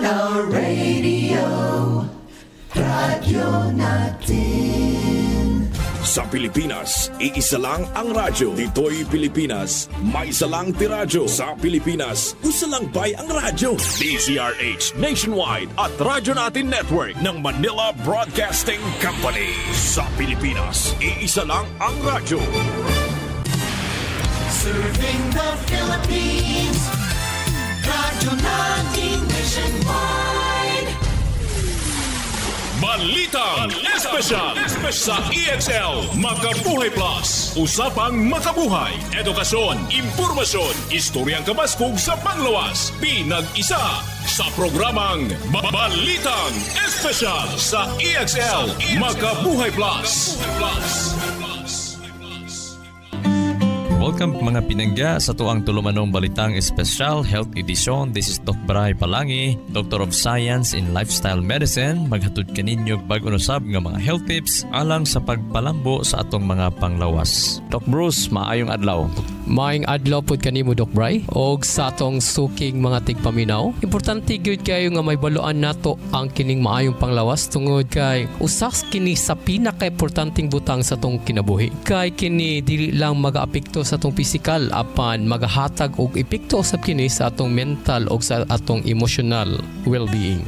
Luna Radio, radyo natin. Sa Pilipinas, iisa lang ang radyo. Dito'y Pilipinas, may isa lang tiradyo. Sa Pilipinas, isa lang bay ang radyo. DZRH Nationwide at Radyo Natin Network ng Manila Broadcasting Company. Sa Pilipinas, iisa lang ang radyo. Serving the Philippines, radyo natin nationwide. Balitang Espesyal sa EXL Makabuhay Plus. Usapang makabuhay, edukasyon, impormasyon, istoryang kabaskog sa panglawas. Pinag-isa sa programang Balitang Espesyal sa EXL Makabuhay Plus. Welcome mga pinangga sa tuang tulumanong Balitang Espesyal Health Edition. This is Doc Bray Palangi, Doctor of Science in Lifestyle Medicine. Maghatod kaninyo bag-o usab nga mga health tips alang sa pagpalambo sa atong mga panglawas. Doc Bruce, maayong adlaw. Maayong adlaw pod kanimo Doc Bray og sa atong suking mga tigpaminaw. Importante gyud kayo nga may baluan nato ang kining maayong panglawas tungod kay usas kini sa pinaka-importanteng butang sa atong kinabuhi. Kay kini dili lang magaapekto sa atong physical apan magahatag og epekto usab kini sa atong mental og sa atong emotional well-being.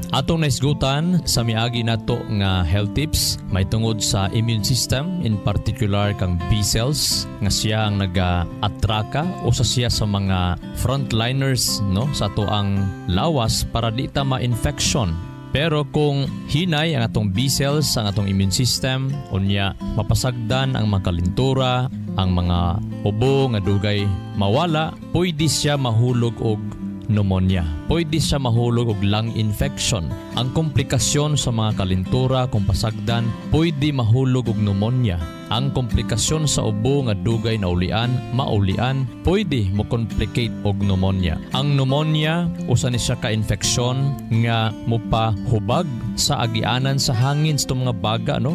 Atong naisgutan sa miagi nato nga health tips may tungod sa immune system, in particular kang B cells nga siya ang naga-atraka o sa siya sa mga frontliners no sa ato ang lawas para di ta ma-infection. Pero kung hinay ang atong B cells, ang atong immune system, unya mapasagdan ang mga kalintura, ang mga ubo nga dugay mawala, pwede siya mahulog og pneumonia. Pwede siya mahulog og lung infection. Ang komplikasyon sa mga kalintura kung pasagdan, pwede mahulog og pneumonia. Ang komplikasyon sa ubo nga dugay na maulian, pwede mo complicate og pneumonia. Ang pneumonia usa ni siya ka infeksyon nga mopahubag sa agianan sa hangin sa mga baga no.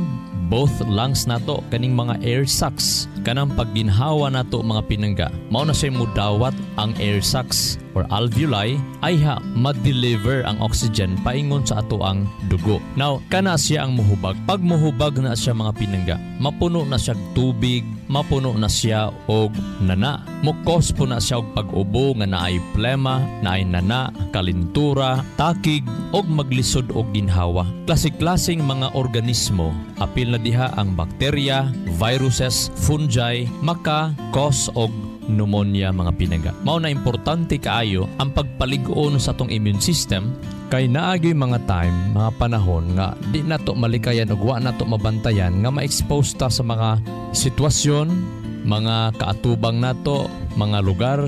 Both lungs nato kaning mga air sacs kanang pagginhawa nato mga pinangga mao na siya mudawat ang air sacs or alveoli ay ma-deliver ang oxygen paingon sa ato ang dugo. Now kana siya ang muhubag. Pag muhubag na siya mga pinangga, mapuno na siya tubig, mapuno na siya og nana. Mukos po na siya og pag-ubo nga naay plema, naay nana, kalintura, takig og maglisod og ginhawa. Klase-klaseng mga organismo apil na diha ang bakterya, viruses, fungi maka-cause og pneumonia mga pinangga. Mao na importante kaayo ang pagpalig-on sa atong immune system kay naagi mga time, mga panahon nga di nato malikayan ug wa nato mabantayan nga ma-expose ta sa mga sitwasyon, mga kaatubang nato, mga lugar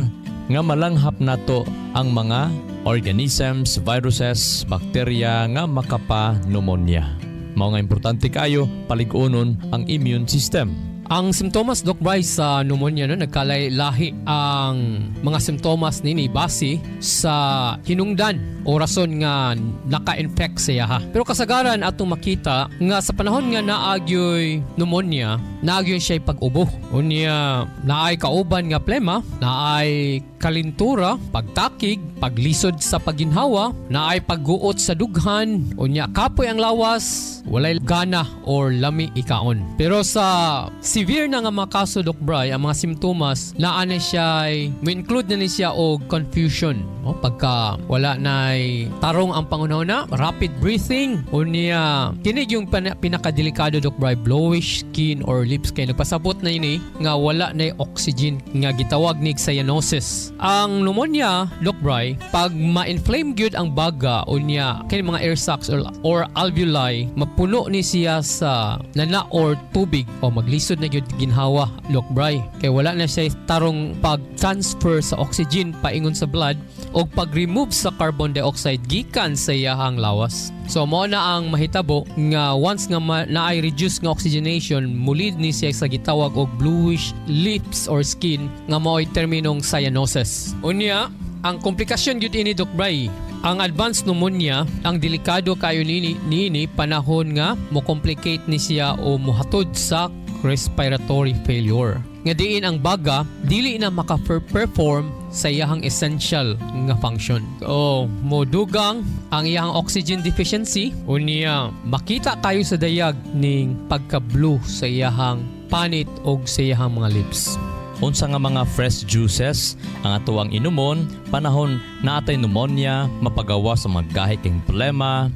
nga malanghap nato ang mga organisms, viruses, bakterya nga makapa-pneumonia. Mao nga importante kaayo palig-onon ang immune system. Ang simptomas Doc Bryce sa pneumonia no nagkalay-lahi ang mga simptomas nini base sa hinungdan o rason nga naka-infect siya ha. Pero kasagaran atong makita nga sa panahon nga naagyoy pneumonia, naagyoy siya pag-ubo. Unya naay kauban nga plema, naay kalintura, pagtakig, paglisod sa pagginhawa, naay pagguot sa dughan, unya kapoy ang lawas, walay gana or lami ikaon. Pero sa severe na nga mga kaso Doc Bray, ang mga simptomas naa na siya may include na siya og confusion. Pagka wala na tarong ang pangunahuna, rapid breathing, unya kinig yung pinakadelikado Doc Bray, blowish skin or lips kay nagpasabot na ini nga wala na oxygen nga gitawag ni cyanosis. Ang pneumonia Doc Bray, pag ma-inflame gyud ang baga unya kini mga air sacs or alveoli, mapuno ni siya sa nana or tubig o maglisod na gyud ginhawa Doc Bray. Kay wala na siya tarong pag-transfer sa oxygen paingon sa blood o pag-remove sa carbon dioxide gikan sa iyahang lawas. So mao na ang mahitabo nga once nga naay reduce nga oxygenation, mulid ni siya sa gitawag og bluish lips or skin nga mao'y terminong cyanosis. Unya, ang komplikasyon gyud ini Doc Bray, ang advanced pneumonia, ang delikado kayo nini panahon nga mo complicate ni siya o mohatod sa respiratory failure. Nga diin ang baga dili na maka-perform sa iyahang essential nga function. So, modugang ang iyahang oxygen deficiency unya makita kayo sa dayag ning pagka-blue sa iyahang panit o sa iyahang mga lips. Unsa nga mga fresh juices ang atuang inumon panahon na atay pneumonia, mapagawa sa mga gahi kang problema,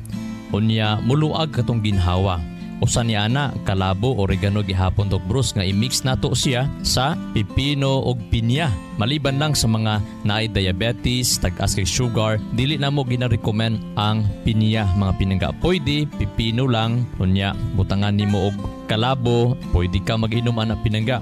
unya muluag katong ginhawa. Usa ni ana kalabo, oregano gihapon Doc Bruce nga i-mix nato siya sa pipino ug pinya. Maliban lang sa mga naay diabetes, tag-as kay sugar, dili na mo gina-recommend ang pinya, mga pinangga. Pwede pipino lang, unya butangan nimo og kalabo, pwede ka mag-inom ana pinangga.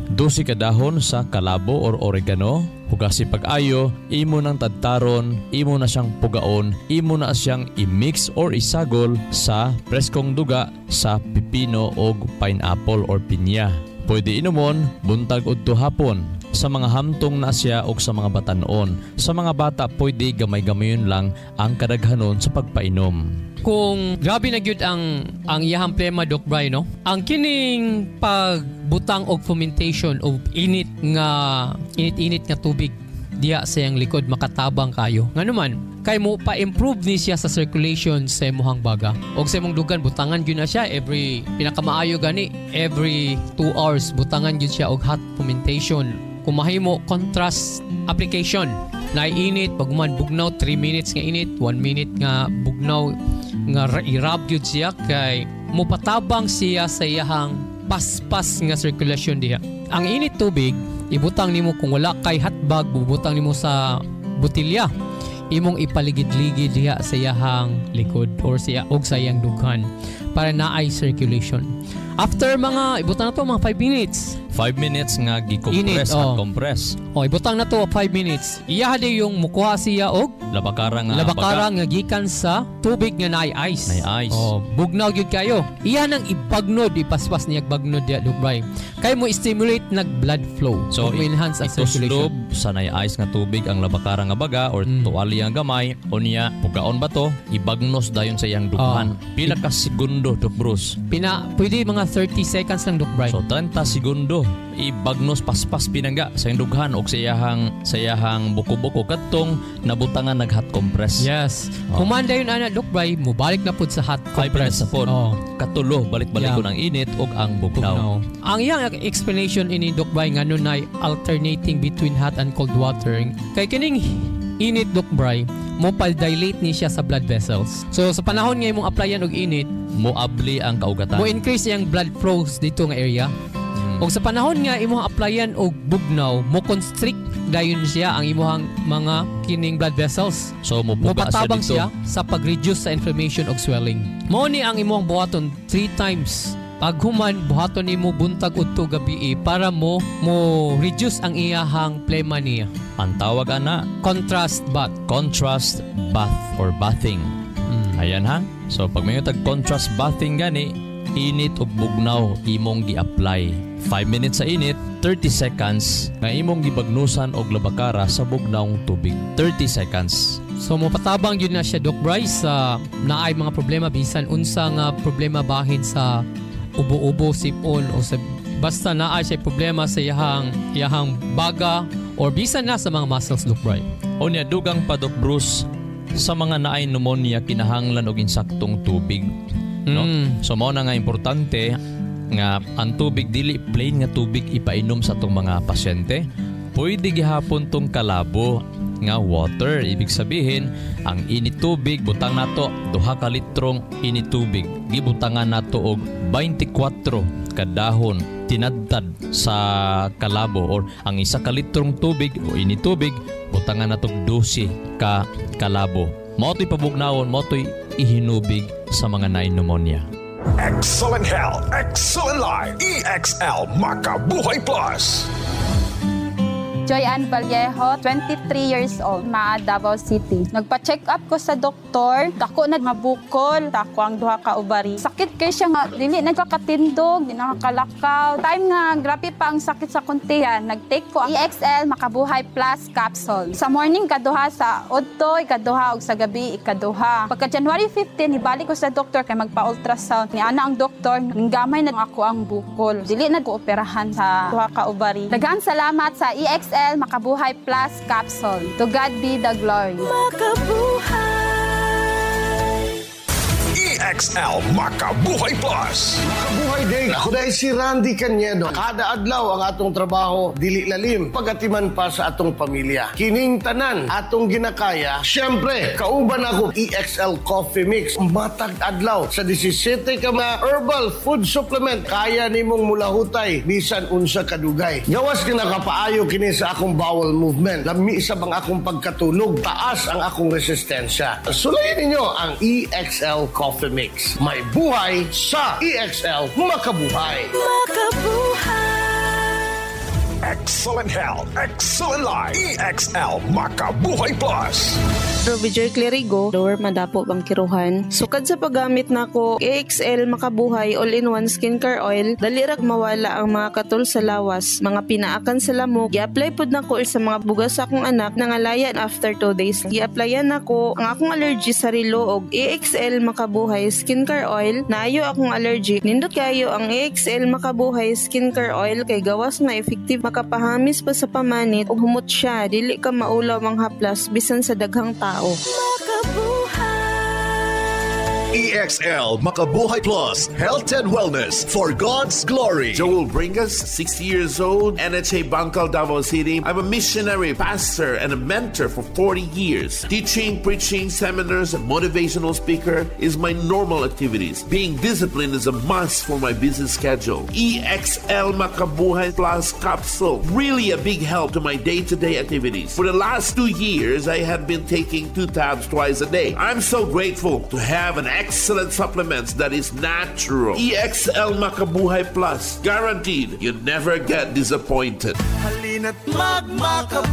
12 ka dahon sa kalabo or oregano, hugasi pag-ayo, imo nang tadtaron, imo na siyang pugaon, imo na siyang i-mix or isagol sa preskong duga sa pipino o pineapple or pinya. Pwede inumon buntag udto hapon. Sa mga hamtong na siya o sa mga batanon. Sa mga bata, pwede gamay-gamayon lang ang kadaghanon sa pagpainom. Kung grabe na gyud ang iyahang plema, Doc Bry, no? Ang kining pagbutang og fermentation o init nga tubig diya sa iyang likod makatabang kayo. Nganuman, kay mo pa-improve ni siya sa circulation sa imong baga. Og sa imong dugan butangan gyud na siya every pinakamaayo gani every 2 hours butangan gyud siya og hot fermentation. Kung mahimo contrast application na init pag man bugnaw 3 minutes nga init, 1 minute nga bugnaw nga i-rub gyud siya kay mopatabang siya sa iyahang paspas nga circulation diha. Ang init tubig ibutang nimo kung wala kay hotbag, bubutang nimo sa botilya. Imong ipaligid-ligid diha sa iyahang likod or sa iyang dughan para naay circulation. After mga ibutang na to mga 5 minutes. 5 minutes nga gi-compress at compress. Ibutang na to 5 minutes. Iya di yung mukuha siya og labakara nga gikan sa tubig nga naay ice. Bugnaw gyud kayo. Iya nang ibagnod, ipaspas niya bagnod diya Dubai. Kay mo stimulate nag blood flow. So enhance ang circulation. Sa naay ice nga tubig ang labakara nga baga or tuwali nga gamay unya pugaon ba to ibagnos dayon sa iyang dughan. Pila ka segundo Doc Bruce? Pwede mga 30 seconds lang Doc Brian. So 30 segundo ibagnos paspas pinangga sa iyang dughan og sa iyahang buko-buko kadtong nabutangan nag hot compress. Yes. Humanda yun ana Doc Brian, mubalik na pud sa hot 5 minutes compress. sa pod. Katulo balik-balik ko ng init og ang bugnaw. Ang iyang explanation ini Doc Brian ngano na alternating between hot and cold water. Kay kining init Doc Brian mo pa-dilate ni siya sa blood vessels. So sa panahon nga imong applyan og init, mo abli ang kaugatan. Mo increase yang blood flows dito nga area. Og sa panahon nga imong applyan og bugnaw, mo constrict dayon siya ang imong mga kining blood vessels. So mo patabang siya sa pag-reduce sa inflammation og swelling. Mao ni ang imong buhaton 3 times. Pag human buhaton nimo buntag udto gabi para mo reduce ang iyahang plema niya. Ang tawag ana contrast bath or bathing. Ayan ha. So pag may tag contrast bathing gani, init ug bugnaw imong gi-apply. 5 minutes sa init, 30 seconds nga imong gibagnusan og labakara sa bugnawng tubig. 30 seconds. So mopatabang yun na siya Doc Bryce sa naay mga problema bisan unsa nga problema bahin sa ubo-ubo, sipon o sa basta naay siya problema sa iyahang baga or bisan na sa mga muscles Doc Bryce. O niya dugang pa Doc Bruce sa mga naay pneumonia kinahanglan og insaktong tubig. No? So mao na nga importante nga ang tubig dili plain nga tubig ipainom sa tong mga pasyente. Pwede gihapon tong kalabo nga water. Ibig sabihin, ang init tubig butang nato 2 ka litrong init tubig. Gibutangan nato og 24 kadahon tinadtad sa kalabo or ang 1 ka litrong tubig o init tubig butangan nato 12 ka kalabo. Mao to'y pabugnawon, mao to'y ihinubig sa mga naay pneumonia. Excellent health, excellent life. EXL Makabuhay Plus. Joy Ann Vallejo, 23 years old, Maa, Davao City. Nagpa-check up ko sa doktor, dako na mabukol, dako ang 2 ka ubari. Sakit kay siya nga, dili nagkakatindog, di nakakalakaw. Time nga, grabe pa ang sakit sa kuntihan. Nag-take ko ang EXL Makabuhay Plus capsule. Sa morning, kaduha, sa udto, ikaduha, ug sa gabi, ikaduha. Pagka January 15, ibalik ko sa doktor kay magpa-ultrasound. Ni ana ang doktor, nanggamay na ako ang bukol. Dili na ko operahan sa 2 ka ubari. Daghang salamat sa EXL EXL Makabuhay Plus Capsule. To God be the glory. EXL Makabuhay Plus. Makabuhay day. Ako dahil si Randy Cañedo. Kada adlaw ang atong trabaho dili lalim pagatiman pa sa atong pamilya. Kining tanan atong ginakaya. Syempre, kauban ako EXL Coffee Mix. Matag adlaw sa 17 ka mga herbal food supplement. Kaya nimong mulahutay bisan unsa kadugay. Gawas ka nakapaayo kini sa akong bowel movement. Lami sa bang akong pagkatulog. Taas ang akong resistensya. Sulayin ninyo ang EXL Coffee Mix. May buhay sa EXL Makabuhay. Excellent health, excellent life. EXL Makabuhay Plus. Robijoy Clerigo, Lower Madapo, Bangkiruhan. Sukad sa paggamit nako EXL Makabuhay All-in-One Skincare Oil, dalirag mawala ang mga katul sa lawas, mga pinaakan sa lamok. I-apply pod nako sa mga bugas sa akong anak nangalayan after 2 days. I-applyan nako ang akong allergy sa rilo og EXL Makabuhay Skincare Oil. Naayo akong allergy. Nindot kayo ang EXL Makabuhay Skincare Oil kay gawas na effective makapahamis pa sa pamanit ug humot siya dili ka maulaw ang haplas bisan sa daghang tao. EXL Makabuhay Plus, health and wellness for God's glory. Joel Bringas, 60 years old, NHA Bangkal, Davao City. I'm a missionary, pastor, and a mentor for 40 years. Teaching, preaching, seminars, and motivational speaker is my normal activities. Being disciplined is a must for my busy schedule. EXL Makabuhay Plus Capsule, really a big help to my day-to-day activities. For the last 2 years, I have been taking 2 tabs twice a day. I'm so grateful to have an excellent supplements that is natural. EXL Makabuhay Plus. Guaranteed, you never get disappointed. Halina't magmakabuhay.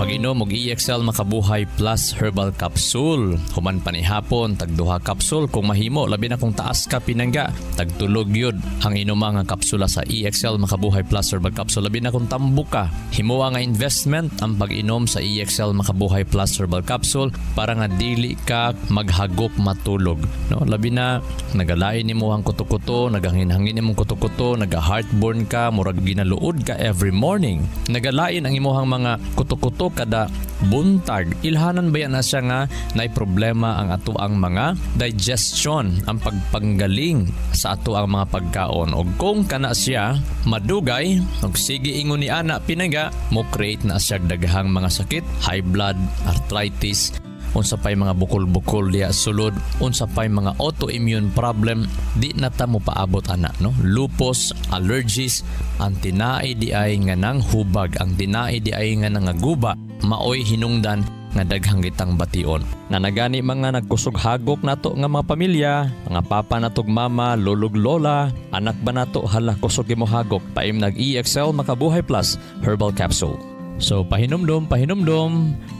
Mag-inom og EXL Makabuhay Plus Herbal Capsule. Human panihapon, tagduha kapsul kung mahimo. Labi na kung taas ka pinangga, tagtulog yun ang inuma nga kapsula sa EXL Makabuhay Plus Herbal Capsule. Labi na kung tambo ka, himuwa nga investment ang pag-inom sa EXL Makabuhay Plus Herbal Capsule para nga dili ka maghagop matulog. No? Labi na nagalain ni mo ang kuto-kuto, nagahangin-hangin ni mong kuto-kuto, naga-heartburn ka, murag ginaluod ka every morning. Nagalain ang imuhang mga kuto-kuto kada buntag. Ilhanan ba yan na siya nga na problema ang ato ang mga digestion, ang pagpanggaling sa ato ang mga pagkaon. O kung kana siya madugay, og sige ingon ni ana pinaga, mo create na siya daghang mga sakit, high blood, arthritis, unsa pay mga bukol-bukol diya sulod, unsa pay mga autoimmune problem, di na ta mo paabot ana, no? Lupus, allergies, ang tinaay di ay nga nang hubag, ang tinaay di ay nga nangaguba, maoy hinungdan nga daghang gitang bation. Nga nagani mga nagkusog hagok nato nga mga pamilya, mga papa natog mama, lulog lola, anak ba nato hala kusog mo hagok, paim nag EXL Makabuhay Plus Herbal Capsule. So pahinomdom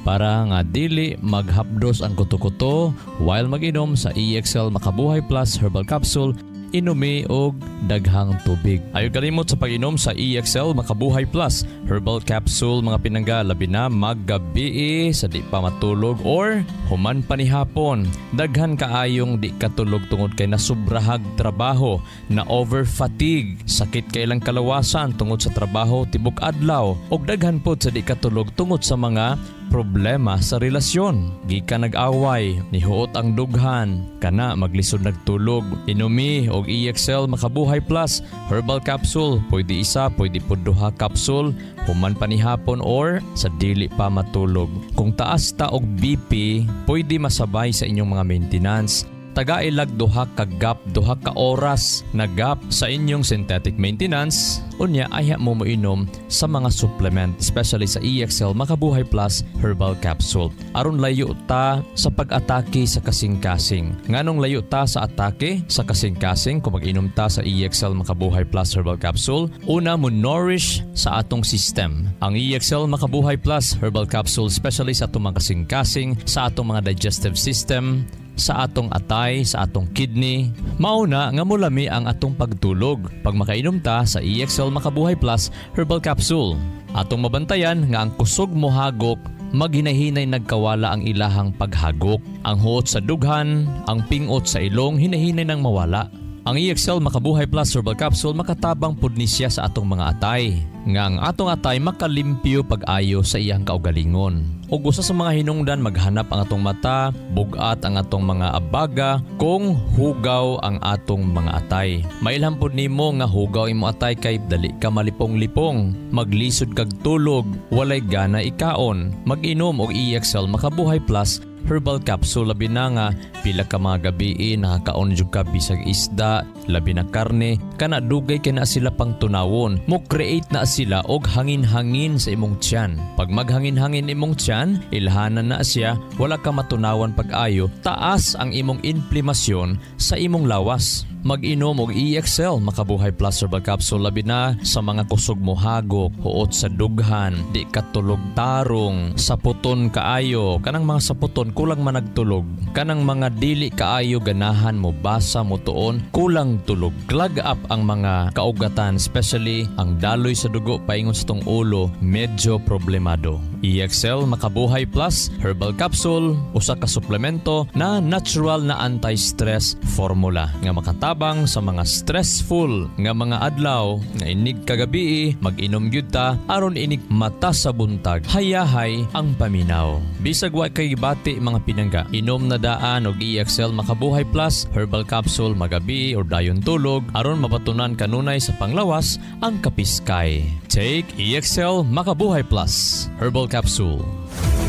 para nga dili maghapdos ang kuto-kuto while mag-inom sa EXL Makabuhay Plus Herbal Capsule. Inumi og daghang tubig. Ayaw kalimot sa pag-inom sa EXL Makabuhay Plus Herbal Capsule mga pinangga, labi na maggabi sa di pa matulog or human panihapon. Daghan kaayong di katulog tungod kay nasubrahag trabaho, na over fatigue, sakit kay ilang kalawasan tungod sa trabaho tibok adlaw, og daghan pod sa di katulog tungod sa mga problema sa relasyon. Gikan nag-away, nihuot ang dughan, kana maglisod nagtulog. Inumi og EXL Makabuhay Plus Herbal Capsule. Pwede isa, pwede po duha capsule, human panihapon or sa dili pa matulog. Kung taas ta og BP, pwede masabay sa inyong mga maintenance. Tagailag duha ka gap, duha ka oras na gap sa inyong synthetic maintenance. Unya ayha mo inom sa mga supplement, especially sa EXL Makabuhay Plus Herbal Capsule. Aron layo ta sa pag-atake sa kasing-kasing. Nganong layo ta sa atake sa kasing-kasing kung mag-inom ta sa EXL Makabuhay Plus Herbal Capsule? Una mo nourish sa atong system. Ang EXL Makabuhay Plus Herbal Capsule, especially sa atong mga kasing-kasing, sa atong mga digestive system, sa atong atay, sa atong kidney. Mauna nga mulami ang atong pagtulog pag makainom ta sa EXL Makabuhay Plus Herbal Capsule. Atong mabantayan nga ang kusog mo hagok maghinahinay nagkawala ang ilahang paghagok. Ang huot sa dughan, ang pingot sa ilong hinahinay nang mawala. Ang EXL Makabuhay Plus Herbal Capsule makatabang pud ni siya sa atong mga atay. Nga ang atong atay makalimpyo pag-ayo sa iyang kaugalingon. Ug usa sa mga hinungdan maghanap ang atong mata, bugat ang atong mga abaga kung hugaw ang atong mga atay. Mailham pud nimo nga hugaw imo atay kay dali ka malipong-lipong, maglisod kag tulog, walay gana ikaon. Mag-inom og EXL Makabuhay Plus Herbal Capsule labi na nga pila ka mga gabi nakakaon jud ka bisag isda, labi na karne, kana dugay kay na sila pang tunawon. Mo create na sila og hangin-hangin sa imong tiyan. Pag maghangin-hangin imong tiyan, ilhanan na siya, wala ka matunawan pag-ayo, taas ang imong inflamasyon sa imong lawas. Mag-inom og EXL Makabuhay Plus Herbal Capsule labi na sa mga kusog mohagok, huot sa dughan, di katulog tarong, saputon kaayo, kanang mga saputon kulang managtulog, kanang mga dili kaayo ganahan mo basa mo tuon, kulang tulog, clog up ang mga kaugatan, especially ang daloy sa dugo paingon sa tong ulo, medyo problemado. EXL Makabuhay Plus Herbal Capsule, usa ka suplemento na natural na anti-stress formula nga makatabang sa mga stressful nga mga adlaw nga inig kagabi, mag-inom gyud ta aron inig mata sa buntag, hayahay ang paminaw. Bisag wa kay bati mga pinangga, inom na daan og EXL Makabuhay Plus Herbal Capsule magabi or dayon tulog aron mabatunan kanunay sa panglawas ang kapiskay. Take EXL Makabuhay Plus Herbal Capsule.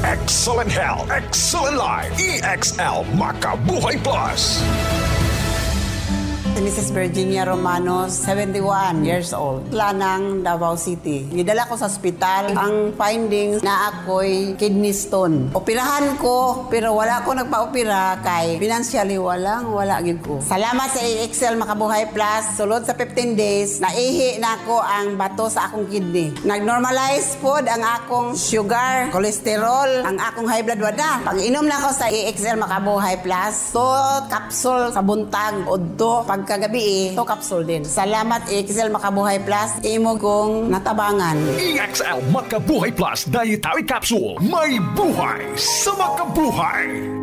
Excellent health, excellent life. EXL Makabuhay Plus. Mrs. Virginia Romano, 71 years old. Lanang, Davao City. Nidala ko sa ospital. Ang findings na ako'y kidney stone. Operahan ko, pero wala ko nagpa-opera kay financially wala gid ko. Salamat sa EXL Makabuhay Plus. Sulod sa 15 days, naihi na ko ang bato sa akong kidney. Nag-normalize food ang akong sugar, cholesterol, ang akong high blood wada. Pag-inom na ko sa EXL Makabuhay Plus, to capsule sa buntag, udto, pagkagabi, to capsule din. Salamat EXL Makabuhay Plus, imo kong natabangan. EXL Makabuhay Plus Dietary Capsule. May buhay sa makabuhay.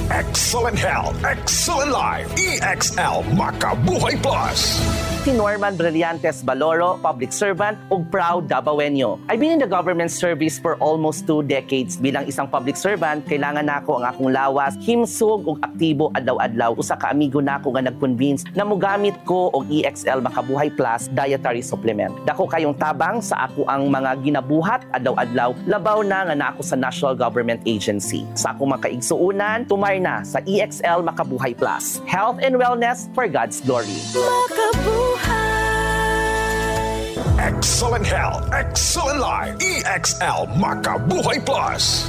Excellent health, excellent life. EXL Makabuhay Plus. Si Norman Brillantes Baloro, public servant ug proud Davaoenyo. I've been in the government service for almost 2 decades. Bilang isang public servant, kailangan nako ang akong lawas, himsog ug aktibo adlaw-adlaw. Usa ka amigo nako nga nag-convince na mogamit ko og EXL Makabuhay Plus dietary supplement. Dako kayong tabang sa ako ang mga ginabuhat adlaw-adlaw, labaw na nga na ako sa National Government Agency. Sa akong makaigsuunan, tumay na sa EXL Makabuhay Plus. Health and wellness for God's glory. Makabuhay. Excellent health, excellent life. EXL Makabuhay Plus.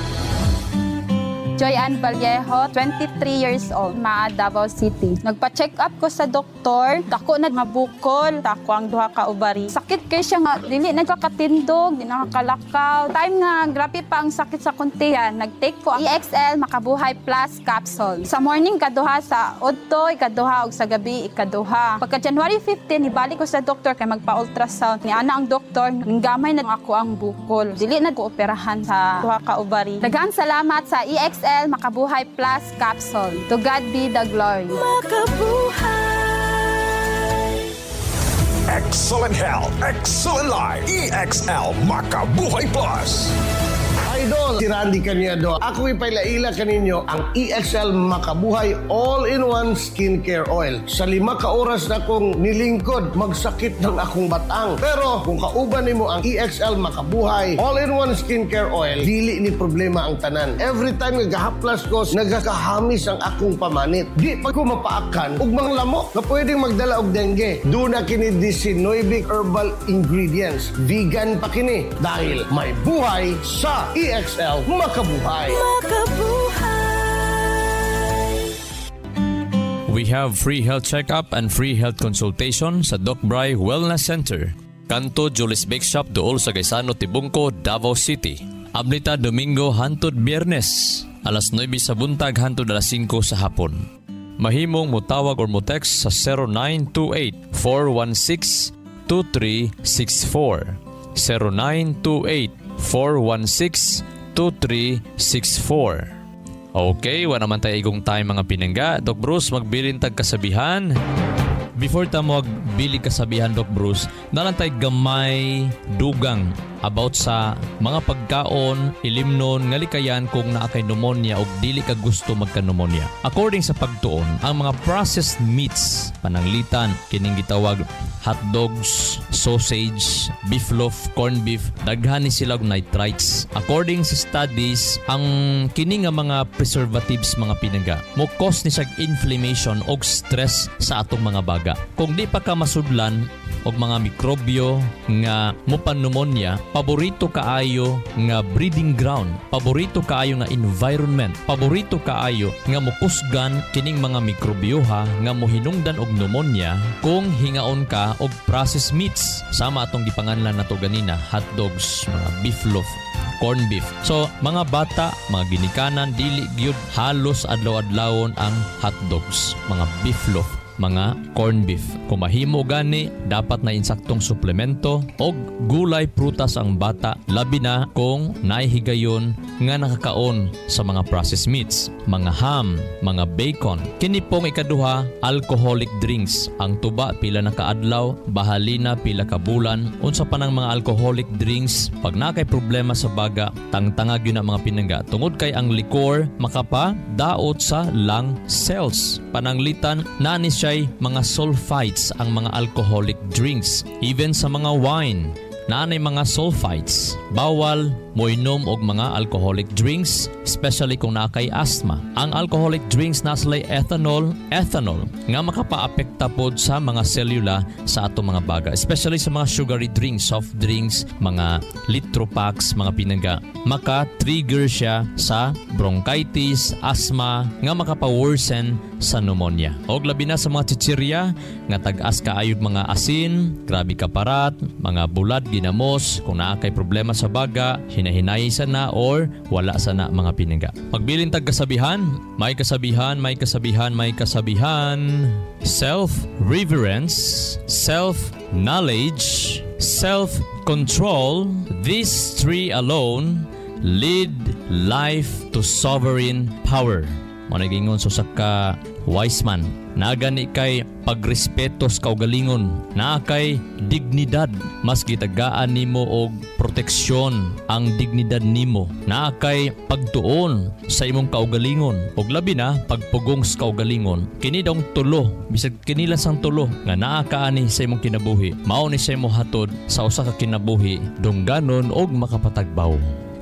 Joy Ann Vallejo, 23 years old, Maa, Davao City. Nagpa-check up ko sa doktor, dako na mabukol, dako ang duha ka ovari. Sakit kay siya nga, dili nagkakatindog, di nakakalakaw. Time nga, grabe pa ang sakit sa kuntihan. Nag-take ko ang EXL Makabuhay Plus capsule. Sa morning, kaduha, sa udto, ikaduha, ug sa gabi, ikaduha. Pagka January 15, ibalik ko sa doktor kay magpa-ultrasound. Ni ana ang doktor, nanggamay na ako ang bukol. Dili na ko operahan sa duha ka ovari. Daghang salamat sa EXL Makabuhay Plus capsule. To God be the glory. Makabuhay. Excellent health, excellent life. EXL Makabuhay Plus. Idol, si Randy Cañedo. Ako'y pailaila kaninyo ang EXL Makabuhay All-in-One Skincare Oil. Sa 5 ka oras na kong nilingkod, magsakit ng akong batang. Pero kung kauban nimo ang EXL Makabuhay All-in-One Skincare Oil, dili ni problema ang tanan. Every time nagahaplas ko, nagakahamis ang akong pamanit. Di pa ko mapaakan ug mga lamok na pwedeng magdala og dengue. Doon na kini 19 herbal ingredients. Vegan pa kini dahil may buhay sa EXL Makabuhay. We have free health checkup and free health consultation sa Doc Bry Wellness Center. Kanto Julius Bake Shop dool sa Gaisano, Tibungco, Davao City. Ablita Domingo hantod Biyernes, alas 9 sa buntag hantod alas 5 sa hapon. Mahimong mutawag or mo-text sa 0928-416-2364. 0928-416-2364. Okay, wala naman tayo igong time mga pinangga. Doc Bruce, magbilin tag kasabihan. before ta mo bili kasabihan Doc Bruce, nalang tay gamay dugang about sa mga pagkaon, ilimnon, ngalikayan kung naa kay pneumonia o dili ka gusto magka-pneumonia. According sa pagtuon, ang mga processed meats, pananglitan, kining gitawag hot dogs, sausage, beef loaf, corned beef, daghan ni sila og nitrites. According sa studies, ang kini nga mga preservatives, mga pinangga, mo cause ni siya inflammation og stress sa atong mga baga. Kung di pa ka masudlan og mga mikrobyo nga mopan-pneumonia, paborito kaayo nga breeding ground, paborito kaayo nga environment, paborito kaayo nga mukusgan kining mga mikrobyoha nga mohinungdan og pneumonia kung hingaon ka og processed meats. Sama atong gipanganlan nato ganina, hot dogs, mga beef loaf, corned beef. So, mga bata, mga ginikanan, dili gyud halos adlaw-adlawon ang hot dogs, mga beef loaf, mga corned beef. Kung mahimo gani, dapat na insaktong suplemento o gulay prutas ang bata, labi na kung naihigayon nga nakakaon sa mga processed meats, mga ham, mga bacon. Kini pong ikaduha, alcoholic drinks. Ang tuba pila na kaadlaw, bahalina pila ka bulan. Unsa pa ng mga alcoholic drinks, pag nakay problema sa baga, tangtangag yun ang mga pinangga. Tungod kay ang liquor makapa daot sa lung cells. Pananglitan, nani siya mga sulfites ang mga alcoholic drinks. Even sa mga wine, naanay mga sulfites. Bawal moinom og mga alcoholic drinks, especially kung nakay asthma. Ang alcoholic drinks naslay ethanol nga makapaapekta pod sa mga selula sa atong mga baga, especially sa mga sugary drinks, soft drinks, mga litro packs, mga pinangga. Maka-trigger siya sa bronchitis, asthma, nga makapa-worsen sa pneumonia. Og labi na sa mga chichirya nga tag-as kaayod mga asin, grabe kaparat, mga bulad, ginamos, kung nakay problema sa baga, hinahinay sana or wala sana mga pinangga. Magbilin tag kasabihan, may kasabihan, may kasabihan, may kasabihan. Self-reverence, self-knowledge, self-control, these three alone lead life to sovereign power. Managingon so sa ka wise man, nagani kay pagrespeto sa kaugalingon, na kay dignidad, mas gitagaan nimo og proteksyon ang dignidad nimo, na kay pagtuon sa imong kaugalingon, og labi na pagpugong sa kaugalingon. Kini dong tulo, bisag kinilas ang tulo nga naa kaani sa imong kinabuhi, mao ni sa imong hatod sa usa ka kinabuhi dungganon og makapatagbaw.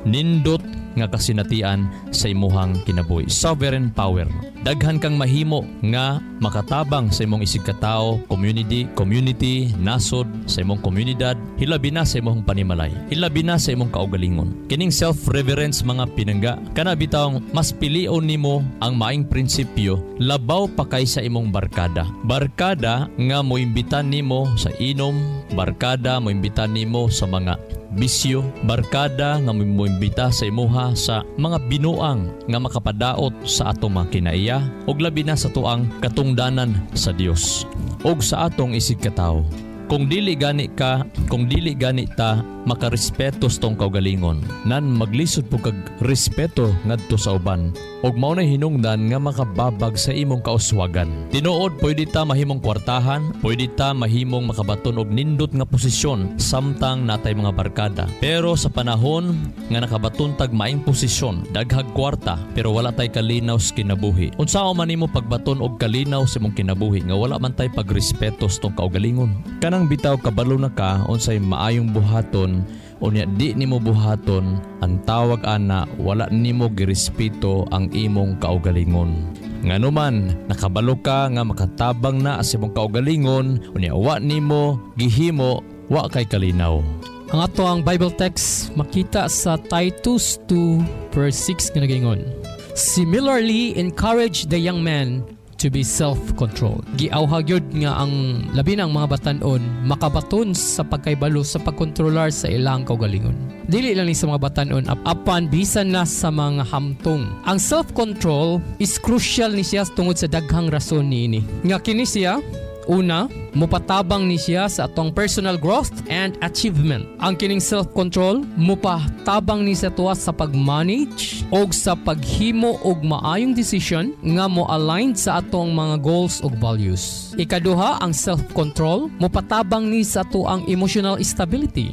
Nindot nga kasinatian sa imuhang kinabuhi. Sovereign power. Daghan kang mahimo nga makatabang sa imong isig katao, community, nasod, sa imong komunidad, hilabi na sa imong panimalay, hilabi na sa imong kaugalingon. Kining self-reverence mga pinangga, kana bitawng mas pilion nimo ang maing prinsipyo labaw pa kay sa imong barkada. Barkada nga moimbitan nimo sa inom, barkada moimbitan nimo sa mga bisyo, barkada nga moimbita sa imuha sa mga binuang nga makapadaot sa atong mga kinaiya, og labi na sa tuang katungdanan sa Dios og sa atong isig katao. Kung dili gani ta makarespeto sa tong kaugalingon, nan maglisod po kag respeto ngadto sa uban, og mao na hinungdan nga makababag sa imong kauswagan. Tinuod pwede ta mahimong kwartahan, pwede ta mahimong makabaton og nindot nga posisyon samtang natay mga barkada. Pero sa panahon nga nakabaton tag maing posisyon, daghag kwarta pero wala tay kalinaw sa kinabuhi. Unsa man nimo pagbaton og kalinaw sa imong kinabuhi nga wala man tay pagrespeto sa tong kaugalingon? Kanang bitaw kabalo na ka unsay maayong buhaton, unya di nimo buhaton, ang tawag ana wala nimo girespeto ang imong kaugalingon. Nganuman nakabalo ka nga makatabang na sa imong kaugalingon, unya wa nimo gihimo, wa kay kalinaw. Ang ato ang Bible text makita sa Titus 2 verse 6 nga nagingon, "Similarly encourage the young men to be self-controlled." Giawhag yun nga ang labi ng mga batanon makabaton sa pagkaibalo sa pagkontrolar sa ilang kaugalingon. Dili lang ni sa mga batanon apan bisan na sa mga hamtong. Ang self-control is crucial ni siya tungod sa daghang rason niini. Nga kini siya Una, mupatabang ni siya sa atong personal growth and achievement. Ang kining self-control, mupatabang ni sa tuwa sa pag-manage o sa paghimo og maayong decision nga mo aligned sa atong mga goals ug values. Ikaduha, ang self-control, mupatabang ni sa tuang emotional stability.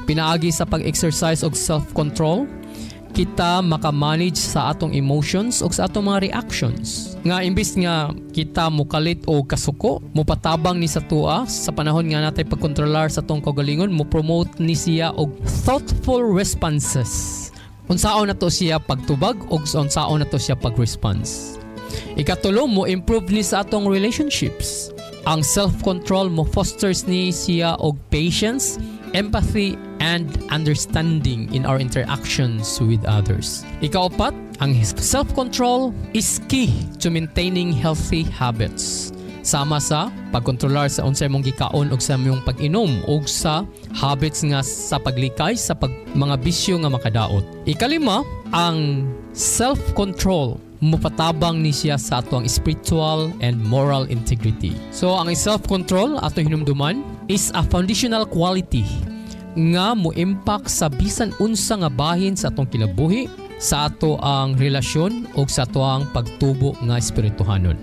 Pinaagi sa pag-exercise og self-control, kita makamanage sa atong emotions o sa atong mga reactions. Nga imbis nga kita mukalit o kasuko, mupatabang ni sa tua sa panahon nga natay pagkontrolar sa atong kaugalingon, mo promote ni siya og thoughtful responses. Unsaon nato siya pagtubag o unsaon nato siya pag-response. Ikatulo, mo improve ni sa atong relationships. Ang self-control mo fosters ni siya og patience, empathy, and understanding in our interactions with others. Ikaapat, ang self-control is key to maintaining healthy habits. Sama sa pagkontrolar sa unsay mong gikaon ug sa imong pag-inom ug sa habits nga sa paglikay sa mga bisyo nga makadaot. Ikalima, ang self-control mupatabang ni siya sa atong spiritual and moral integrity. So ang self-control ato hinumduman is a foundational quality nga mo impact sa bisan unsa nga bahin sa atong kinabuhi, sa ato ang relasyon o sa ato ang pagtubo nga espirituhanon.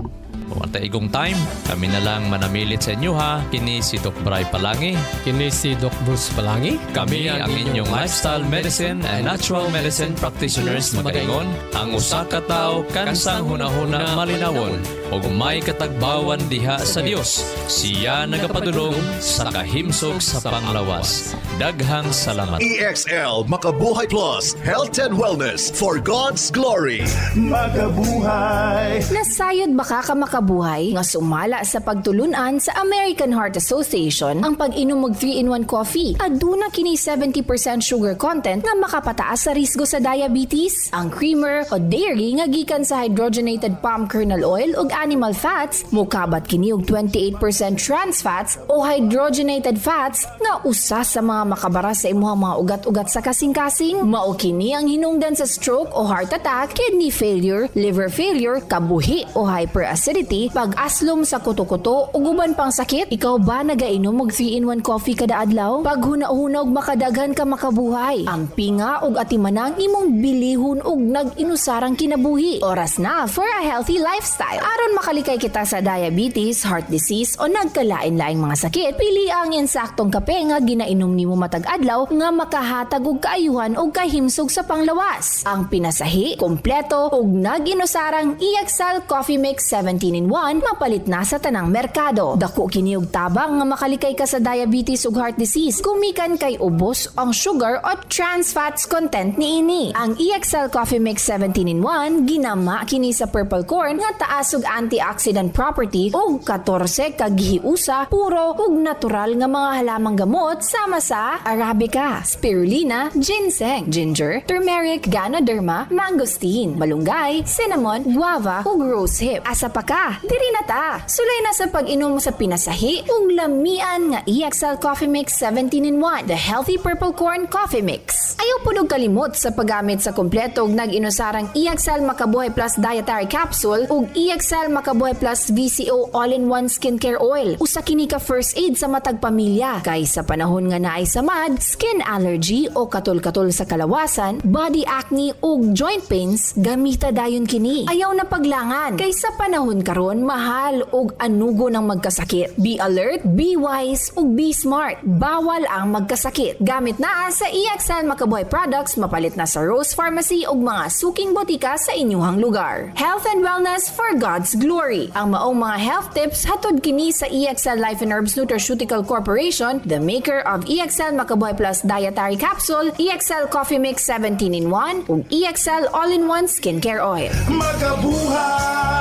Wanta igong time, kami na lang manamilit sa inyo ha. Kini si Doc Bray Palangi. Kini si Doc Bruce Palangi. Kami ang inyong lifestyle medicine and natural medicine practitioners magaingon. Ang usa ka tawo kansang hunahuna malinawon ug may katagbawan diha sa Dios. Siya nagapadulong sa kahimsog sa panglawas. Daghang salamat. EXL Makabuhay Plus, Health and Wellness for God's Glory. Makabuhay. Nasayod baka ka makabuhay nga sumala sa pagtulunan sa American Heart Association ang pag-inom og 3-in-1 coffee. Aduna kini 70% sugar content nga makapataas sa risgo sa diabetes. Ang creamer o dairy nga gikan sa hydrogenated palm kernel oil ug animal fats, mukabat kini og 28% trans fats o hydrogenated fats nga usa sa mga makabara sa imuhang mga ugat-ugat sa kasing-kasing. Mao kini ang hinungdan sa stroke o heart attack, kidney failure, liver failure, kabuhi o hyperacidity, pag-aslom sa kuto-kuto ug uban pang sakit. Ikaw ba nagainom og 3-in-1 coffee kada adlaw? Pag huna-huna og makadaghan ka makabuhay. Ang pinga ug atimanang imong bilihon ug nag-inusarang kinabuhi. Oras na for a healthy lifestyle. Aron makalikay kita sa diabetes, heart disease o nagkalain-laing mga sakit, pili ang insaktong kape nga ginainom nimo matag adlaw nga makahatag og kaayuhan og kahimsog sa panglawas. Ang pinasahi, kompleto ug nag-inusarang EXL Coffee Mix 17-in-1 mapalit na sa tanang merkado. Dako kini og tabang nga makalikay ka sa diabetes ug heart disease kumikan kay ubos ang sugar o trans fats content niini. Ang EXL Coffee Mix 17-in-1 ginama kini sa purple corn nga taas og antioxidant property ug 14 ka gihiusa puro ug natural nga mga halamang gamot sama sa arabica, spirulina, ginseng, ginger, turmeric, ganoderma, mangosteen, malunggay, cinnamon, guava ug rosehip. Asa pa ka? Diri na ta. Sulay na sa pag-inom sa pinasahi ug lamian nga EXL Coffee Mix 17-in-1, the healthy purple corn coffee mix. Ayaw pud og kalimot sa paggamit sa kompleto ug nag-inusarang EXL Makabuhay Plus Dietary Capsule ug EXL Makabuhay Plus VCO All-in-One Skincare Oil. Usa kini ka first aid sa matag pamilya kay sa panahon nga naay samad, skin allergy o katol-katol sa kalawasan, body acne ug joint pains, gamita dayon kini. Ayaw na paglangan kay sa panahon karon mahal ug anugo ng magkasakit. Be alert, be wise ug be smart. Bawal ang magkasakit. Gamit na sa EXL Makabuhay products mapalit na sa Rose Pharmacy ug mga suking botika sa inyuhang lugar. Health and wellness for God's glory. Ang maong mga health tips hatod kini sa EXL Life and Herbs Nutraceutical Corporation, the maker of EXL Makabuhay Plus Dietary Capsule, EXL Coffee Mix 17-in-1 ug EXL All-in-One Skincare Oil. Makabuhay!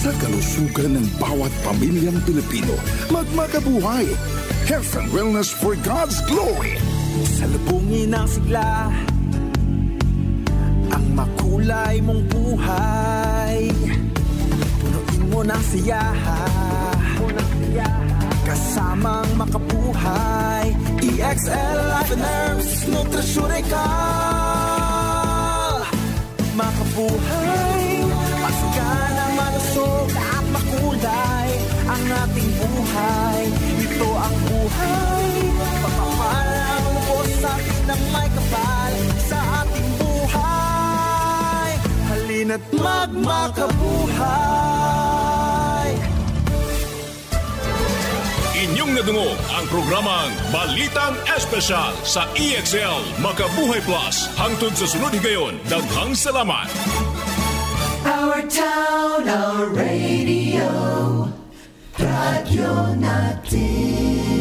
Sa kalusugan ng bawat pamilyang Pilipino, magmakabuhay. Health and wellness for God's glory. Salubungin ang sigla, ang makulay mong buhay. Punuin mo ng siyaha, kasamang makabuhay. EXL Life and Herbs Nutraceutical. Makabuhay, pasaganang kulay ang ating buhay. Ito ang buhay, pagmamahal ang lubos sa atin ng may kapal sa ating buhay. Halina't magmakabuhay. Inyong nadungog ang programang Balitang Espesyal sa EXL Makabuhay Plus. Hangtod sa sunod higayon, daghang salamat. Our town, our radio, radyo natin.